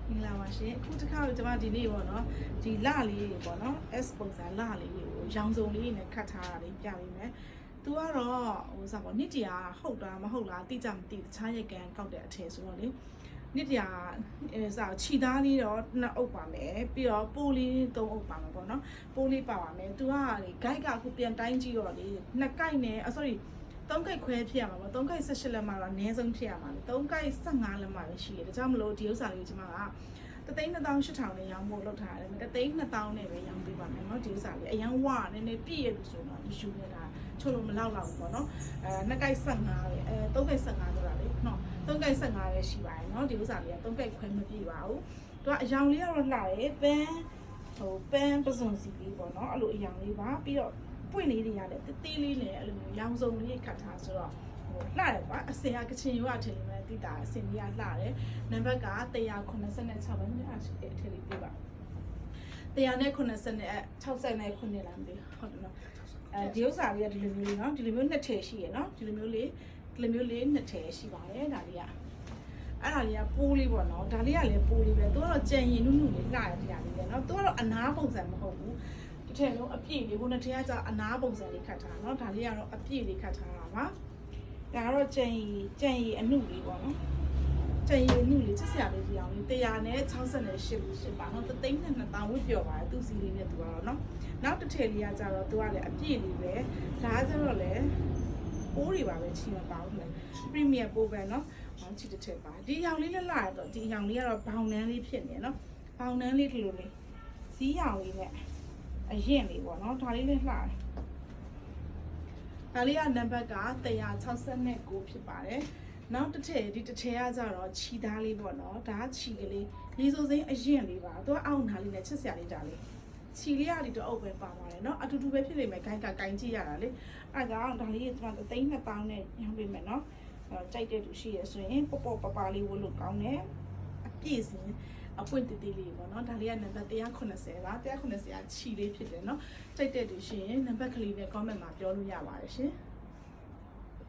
မင်္ဂလာပါရှင်အခုတစ်ခါကျွန်မဒီနေ့ပေါ့နော်ဒီလလေးတွေပေါ့နော် S ပုံစံလလေးတွေကိုရောင်စုံလေးနဲ့ခတ်ထားတာလေးပြပေးမယ်သူကတော့ဟိုစားပေါ့နှစ်တရာဟုတ်တာမဟုတ်လားတိကျမသိတခြားရက်ကန်ကောက်တဲ့အထည်ဆိုတော့လေနှစ်တရာစားခြိသားလေးတော့နှစ်အုပ်ပါမယ်ပြီးတော့ပိုးလေးသုံးအုပ်ပါမယ်ပေါ့နော်ပိုးလေးပါပါမယ်သူကလေဂိုက်ကအခုပြန်တိုင်းကြည့်တော့လေနှစ်ကိုက်နဲ့ sorry 3ကိုက်ခွဲဖြစ်ရမှာပေါ့3ကိုက်18လက်မှာတော့အနည်းဆုံးဖြစ်ရမှာလေ3ကိုက်15လက်မှာပဲရှိတယ်ဒါကြောင့်မလို့ဒီဥစ္စာလေးကိုကျွန်မက3,2800နဲ့ရောင်းဖို့လုပ်ထားရတယ်3,200နဲ့ပဲရောင်းပေးပါမယ်เนาะဒီဥစ္စာလေးအရန်ဝါနည်းနည်းပြည့်ရလို့ဆိုတော့မယူနေတာချို့လို့မလောက်တော့ဘူးပေါ့နော်2ကိုက်15ပဲ3ကိုက်15ဆိုတာလေเนาะ3ကိုက်15ပဲရှိပါတယ်เนาะဒီဥစ္စာလေးက3ကိုက်ခွဲမပြည့်ပါဘူးသူကအရောင်လေးကတော့လှတယ်ပန်းပစွန်စီလေးပေါ့เนาะအဲ့လိုအရောင်လေးပါပြီးတော့ပွင့်လေးတွေရတယ်တေးလေးလည်းအဲ့လိုမျိုးရောင်စုံလေးခတ်ထားဆိုတော့လှတယ်ကွာအစင်ကကချင်ရွာထင်နေတိတာအစင်ကြီးကလှတယ်နံပါတ်က186ပဲမြတ်အထည်လေးပြပါ189နဲ့60နဲ့9လားမသိဟုတ်တယ်နော်ဒီဥစ္စာလေးကဒီလိုမျိုးလေးနော်ဒီလိုမျိုးနှစ်ထည်ရှိရနော်ဒီလိုမျိုးလေးနှစ်ထည်ရှိပါတယ်ဒါလေးကအဲ့ဒါလေးကပိုးလေးပေါ့နော်ဒါလေးကလည်းပိုးလေးပဲသူကတော့ကြံရင်နုနုလေးလှရတရားလေးလေနော်သူကတော့အနားပုံစံမဟုတ်ဘူးတစ်ထည်လုံးအပြည့်လေးဟိုနှစ်ထည်ကကျအနားပုံစံလေးခတ်ထားနော်ဒါလေးကတော့အပြည့်လေးခတ်ထားတာပါဒါကတော့ကြံရီအနုလေးပေါ့နော်ကြံရီအနုလေးချက်စရာလေးဒီအောင်လေး168ပါနော်3,200ဝတ်ပြောပါတယ်သူစီလေးနဲ့သူကတော့နော်နောက်တစ်ထည်လေးကကျတော့သူကလည်းအပြည့်လေးပဲဒါကျတော့လည်းပိုးတွေပါပဲချီမပါဘူးလေပရီမီယံပိုးပဲနော်ချီတစ်ထည်ပါဒီရောင်လေးလည်းလာတော့ဒီရောင်လေးကတော့ဘောင်နှန်းလေးဖြစ်နေနော်ဘောင်နှန်းလေးဒီလိုလေးဇီးရောင်လေးနဲ့အရင်လေးပေါ့နော်ဒါလေးလည်းလှတယ်ဒါလေးကနံပါတ်က169ဖြစ်ပါတယ်နောက်တစ်ထည်ဒီတစ်ထည်ကကြတော့ခြီသားလေးပေါ့နော်ဒါခြီကလေးလေးစိုးစိမ်းအရင်လေးပါသူကအောက်နားလေးနဲ့ချက်စရာလေးဒါလေးခြီလေးကဒီတော့အုပ်ပဲပါပါတယ်နော်အတူတူပဲဖြစ်နေမယ်ဂိုင်းကဂိုင်းကြည့်ရတာလေအဲဒါကြောင့်ဒါလေးကကျွန်တော်3,200နဲ့ရောင်းပေးမယ်နော်ကြိုက်တဲ့သူရှိရဆိုရင်ပေါ့ပေါ့ပပလေးဝတ်လို့ကောင်းတယ်အပြည့်စင်အပွင့်တည်လေးပေါ့နော်ဒါလေးကနံပါတ်190ပါ190ကခြီလေးဖြစ်တယ်နော်ကြိုက်တဲ့သူရှိရင်နံပါတ်ကလေးနဲ့ comment မှာပြောလို့ရပါတယ်ရှင်